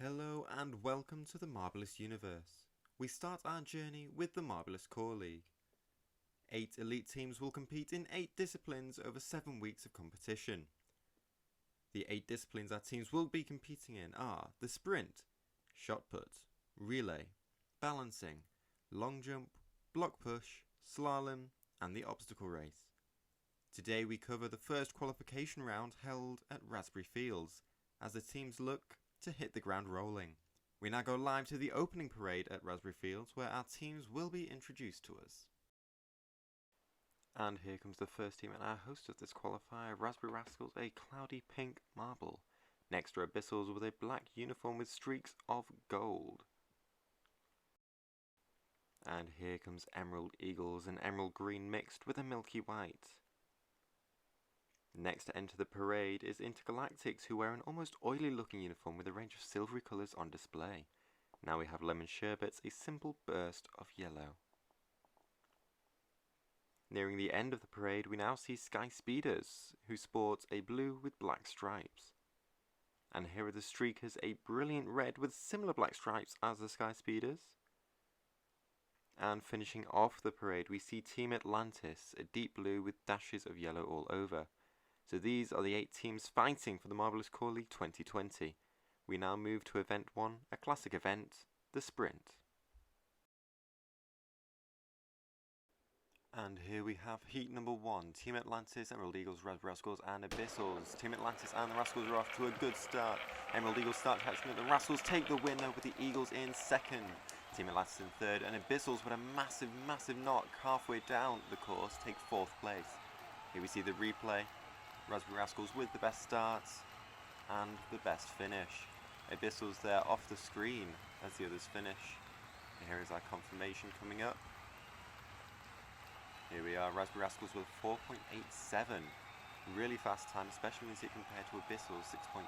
Hello and welcome to the Marbleous Universe. We start our journey with the Marbleous Core League. 8 elite teams will compete in 8 disciplines over 7 weeks of competition. The 8 disciplines our teams will be competing in are the sprint, shot put, relay, balancing, long jump, block push, slalom, and the obstacle race. Today we cover the first qualification round held at Raspberry Fields, as the teams look to hit the ground rolling. We now go live to the opening parade at Raspberry Fields, where our teams will be introduced to us. And here comes the first team and our host of this qualifier, Raspberry Rascals, a cloudy pink marble. Next are ABYSSALS with a black uniform with streaks of gold. And here comes Emerald Eagles, an emerald green mixed with a milky white. Next to enter the parade is INTERGALACTICS, who wear an almost oily looking uniform with a range of silvery colours on display. Now we have lemon sherbets, a simple burst of yellow. Nearing the end of the parade, we now see Sky Speeders, who sport a blue with black stripes. And here are the Streakers, a brilliant red with similar black stripes as the Sky Speeders. And finishing off the parade, we see Team Atlantis, a deep blue with dashes of yellow all over. So these are the 8 teams fighting for the Marbleous Core League 2020. We now move to Event 1, a classic event, the Sprint. And here we have Heat number 1, Team Atlantis, Emerald Eagles, Raspberry Rascals and ABYSSALS. Team Atlantis and the Rascals are off to a good start. Emerald Eagles start catching up, the Rascals take the win with the Eagles in second. Team Atlantis in third, and ABYSSALS with a massive knock halfway down the course take 4th place. Here we see the replay. Raspberry Rascals with the best start and the best finish. ABYSSALS there off the screen as the others finish. Here is our confirmation coming up. Here we are, Raspberry Rascals with 4.87. Really fast time, especially when you see it compared to ABYSSALS 6.8.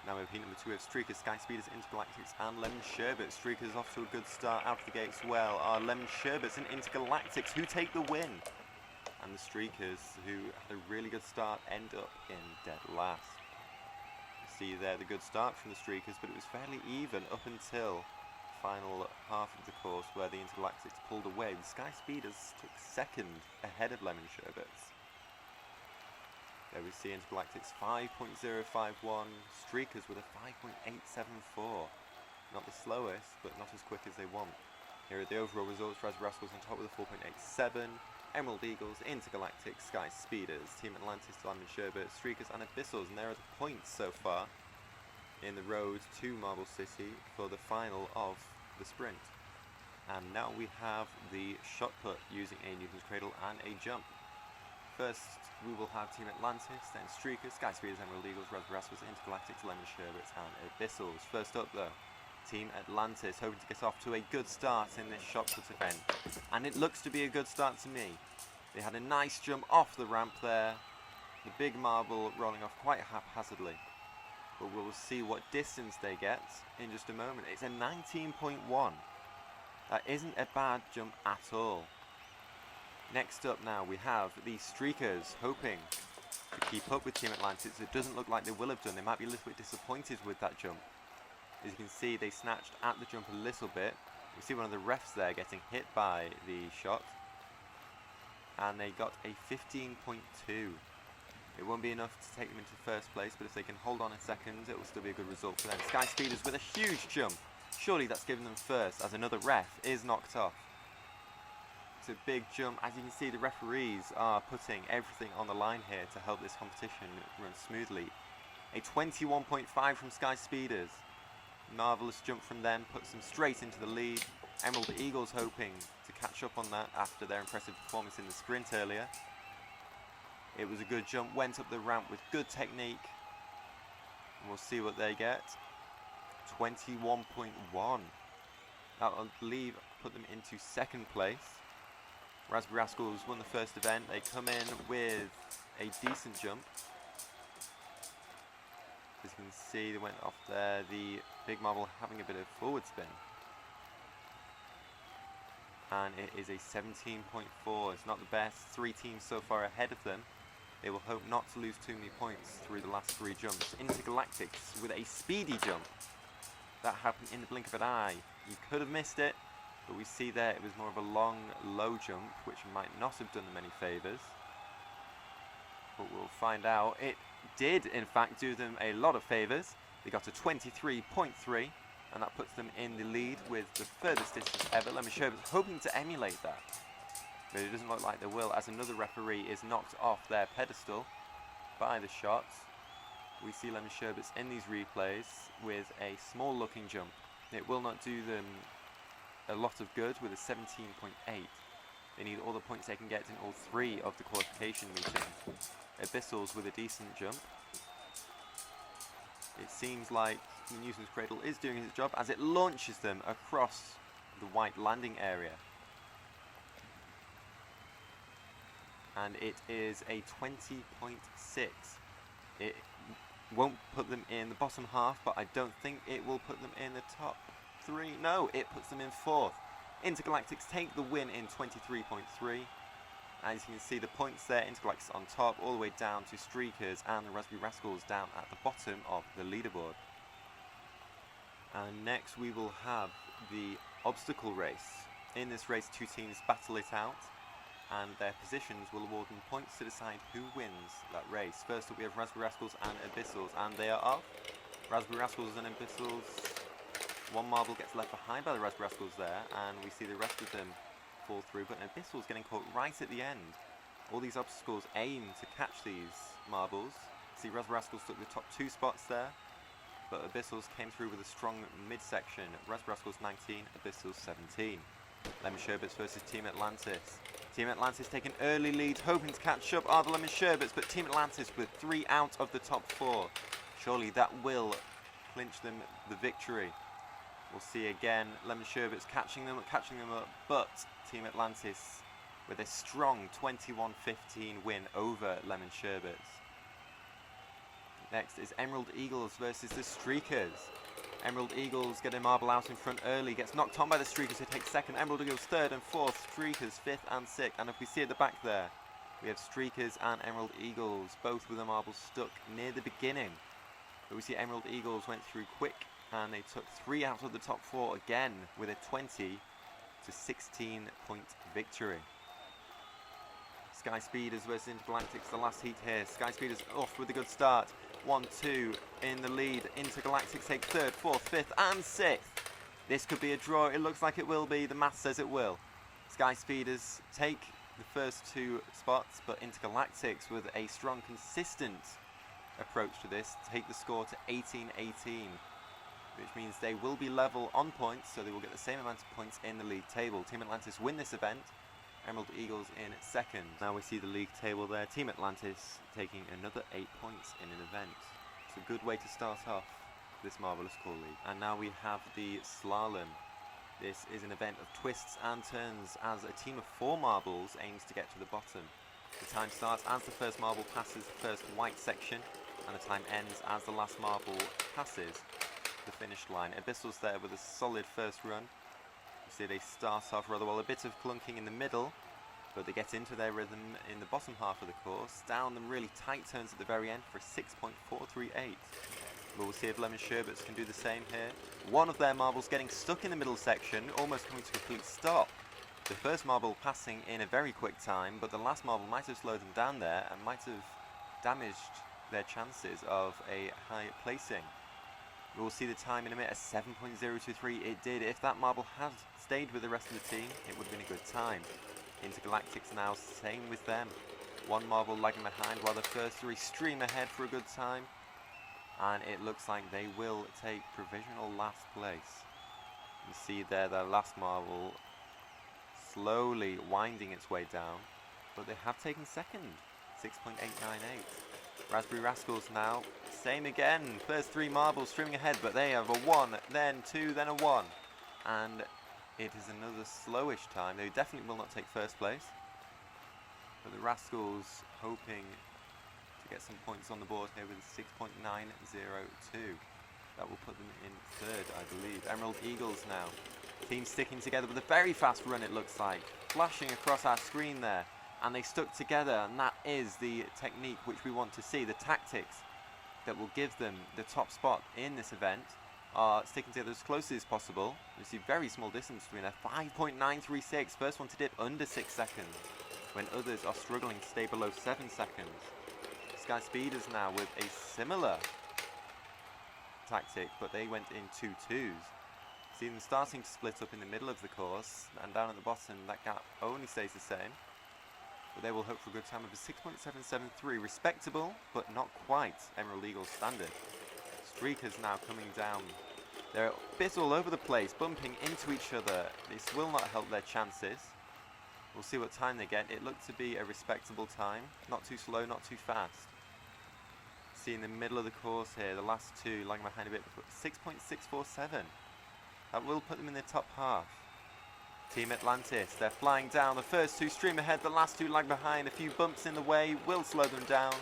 Now we have heat number 2 of Streakers, Sky Speeders, INTERGALACTICS and Lemon Sherbets. Streakers off to a good start out of the gates well are Lemon Sherbets and INTERGALACTICS, who take the win. And the Streakers, who had a really good start, end up in dead last. You see there the good start from the Streakers, but it was fairly even up until the final half of the course where the INTERGALACTICS pulled away. The Sky Speeders took second ahead of Lemon Sherbets. There we see INTERGALACTICS 5.051, Streakers with a 5.874. Not the slowest, but not as quick as they want. Here are the overall results. Raspberry Rascals on top with a 4.87. Emerald Eagles, INTERGALACTICS, Sky Speeders, Team Atlantis, Lemon Sherbet, Streakers and ABYSSALS, and there are the points so far in the road to Marble City for the final of the sprint. And now we have the shot put using a Newton's Cradle and a jump. First we will have Team Atlantis, then Streakers, Sky Speeders, Emerald Eagles, Raspberry Rascals, INTERGALACTICS, Lemon Sherbets and ABYSSALS. First up though, Team Atlantis, hoping to get off to a good start in this shot put event. And it looks to be a good start to me. They had a nice jump off the ramp there. The big marble rolling off quite haphazardly. But we'll see what distance they get in just a moment. It's a 19.1. That isn't a bad jump at all. Next up now we have the Streakers, hoping to keep up with Team Atlantis. It doesn't look like they will have done. They might be a little bit disappointed with that jump. As you can see, they snatched at the jump a little bit. We see one of the refs there getting hit by the shot. And they got a 15.2. It won't be enough to take them into first place, but if they can hold on a second, it will still be a good result for them. Sky Speeders with a huge jump. Surely that's given them first, as another ref is knocked off. It's a big jump. As you can see, the referees are putting everything on the line here to help this competition run smoothly. A 21.5 from Sky Speeders. Marvellous jump from them, puts them straight into the lead. Emerald Eagles hoping to catch up on that after their impressive performance in the sprint earlier. It was a good jump, went up the ramp with good technique. And we'll see what they get. 21.1. That, I believe, put them into second place. Raspberry Rascals won the first event. They come in with a decent jump. As you can see, they went off there, the big marble having a bit of forward spin. And it is a 17.4. It's not the best. 3 teams so far ahead of them. They will hope not to lose too many points through the last 3 jumps. INTERGALACTICS with a speedy jump. That happened in the blink of an eye. You could have missed it, but we see there it was more of a long, low jump, which might not have done them any favours. But we'll find out. It did, in fact, do them a lot of favours. They got a 23.3, and that puts them in the lead with the furthest distance ever. Lemon Sherbets hoping to emulate that, but it doesn't look like they will, as another referee is knocked off their pedestal by the shots. We see Lemon Sherbets in these replays with a small looking jump. It will not do them a lot of good with a 17.8. They need all the points they can get in all 3 of the qualification meetings. ABYSSALS with a decent jump. It seems like the Nuisance Cradle is doing its job as it launches them across the white landing area. And it is a 20.6. It won't put them in the bottom half, but I don't think it will put them in the top 3. No, it puts them in 4th. INTERGALACTICS take the win in 23.3. As you can see, the points there, INTERGALACTICS on top, all the way down to Streakers and the Raspberry Rascals down at the bottom of the leaderboard. And next we will have the obstacle race. In this race, 2 teams battle it out, and their positions will award them points to decide who wins that race. First up we have Raspberry Rascals and ABYSSALS, and they are off. Raspberry Rascals and ABYSSALs, 1 marble gets left behind by the Raspberry Rascals there, and we see the rest of them fall through, but ABYSSALS getting caught right at the end. All these obstacles aim to catch these marbles. See, Raspberry Rascals took the top 2 spots there, but ABYSSALS came through with a strong midsection. Raspberry Rascals 19, ABYSSALS 17. Lemon Sherbets versus Team Atlantis. Team Atlantis take an early lead, hoping to catch up are the Lemon Sherbets, but Team Atlantis with 3 out of the top 4. Surely that will clinch them the victory. We'll see again, Lemon Sherbets catching them up, but Team Atlantis with a strong 21-15 win over Lemon Sherbets. Next is Emerald Eagles versus the Streakers. Emerald Eagles get a marble out in front early, gets knocked on by the Streakers who take 2nd, Emerald Eagles 3rd and 4th, Streakers 5th and 6th, and if we see at the back there, we have Streakers and Emerald Eagles, both with the marbles stuck near the beginning. But we see Emerald Eagles went through quick, and they took 3 out of the top 4 again with a 20 to 16 point victory. Sky Speeders versus INTERGALACTICS, the last heat here. Sky Speeders off with a good start. 1-2 in the lead. INTERGALACTICS take 3rd, 4th, 5th and 6th. This could be a draw. It looks like it will be. The math says it will. Sky Speeders take the first 2 spots, but INTERGALACTICS with a strong, consistent approach to this take the score to 18-18, which means they will be level on points, so they will get the same amount of points in the league table. Team Atlantis win this event. Emerald Eagles in 2nd. Now we see the league table there. Team Atlantis taking another 8 points in an event. It's a good way to start off this Marbleous Core League. And now we have the slalom. This is an event of twists and turns as a team of 4 marbles aims to get to the bottom. The time starts as the first marble passes the first white section, and the time ends as the last marble passes the finish line. ABYSSALS there with a solid first run. You see they start off rather well, a bit of clunking in the middle, but they get into their rhythm in the bottom half of the course, down them really tight turns at the very end for a 6.438. But we'll see if Lemon Sherbets can do the same here. One of their marbles getting stuck in the middle section, almost coming to a complete stop. The first marble passing in a very quick time, but the last marble might have slowed them down there and might have damaged their chances of a high placing. We'll see the time in a minute, a 7.023. It did. If that marble had stayed with the rest of the team, it would have been a good time. INTERGALACTICS now, same with them. 1 marble lagging behind while the first 3 stream ahead for a good time. And it looks like they will take provisional last place. You see there their last marble slowly winding its way down, but they have taken 2nd, 6.898. Raspberry Rascals now, same again, first 3 marbles streaming ahead, but they have a 1, then 2, then a 1. And it is another slowish time. They definitely will not take first place. But the Rascals hoping to get some points on the board here with a 6.902. That will put them in 3rd, I believe. Emerald Eagles now. Team sticking together with a very fast run, it looks like. Flashing across our screen there. And they stuck together, and that is the technique which we want to see. The tactics that will give them the top spot in this event are sticking together as closely as possible. You see very small distance between there, 5.936, first one to dip under 6 seconds, when others are struggling to stay below 7 seconds. Sky Speeders now with a similar tactic, but they went in 2-2s. See them starting to split up in the middle of the course, and down at the bottom that gap only stays the same. But they will hope for a good time of a 6.773, respectable, but not quite Emerald Eagle standard. Streakers now coming down. They're a bit all over the place, bumping into each other. This will not help their chances. We'll see what time they get. It looked to be a respectable time. Not too slow, not too fast. See in the middle of the course here, the last two lagging behind a bit. 6.647. That will put them in the top half. Team Atlantis, they're flying down. The first two stream ahead, the last two lag behind. A few bumps in the way will slow them down,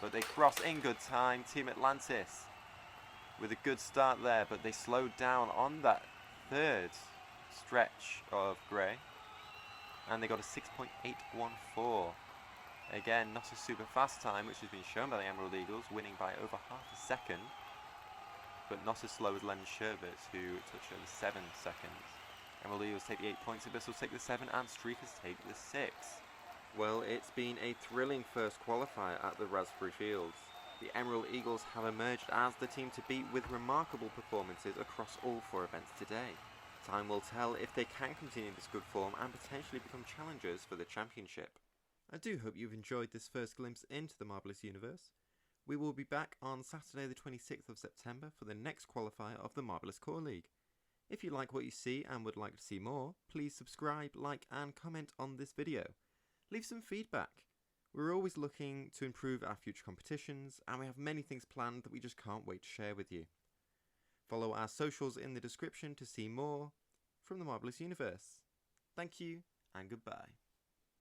but they cross in good time. Team Atlantis with a good start there, but they slowed down on that third stretch of grey. And they got a 6.814. Again, not a super fast time, which has been shown by the Emerald Eagles, winning by over half a second. But not as slow as SHERBETS, who touched over 7 seconds. Emerald Eagles take the 8 points, Abyssals take the 7, and Streakers take the 6. Well, it's been a thrilling first qualifier at the Raspberry Fields. The Emerald Eagles have emerged as the team to beat with remarkable performances across all 4 events today. Time will tell if they can continue this good form and potentially become challengers for the championship. I do hope you've enjoyed this first glimpse into the Marbleous Universe. We will be back on Saturday the 26th of September for the next qualifier of the Marbleous Core League. If you like what you see and would like to see more, please subscribe, like and comment on this video. Leave some feedback. We're always looking to improve our future competitions, and we have many things planned that we just can't wait to share with you. Follow our socials in the description to see more from the Marbleous Universe. Thank you and goodbye.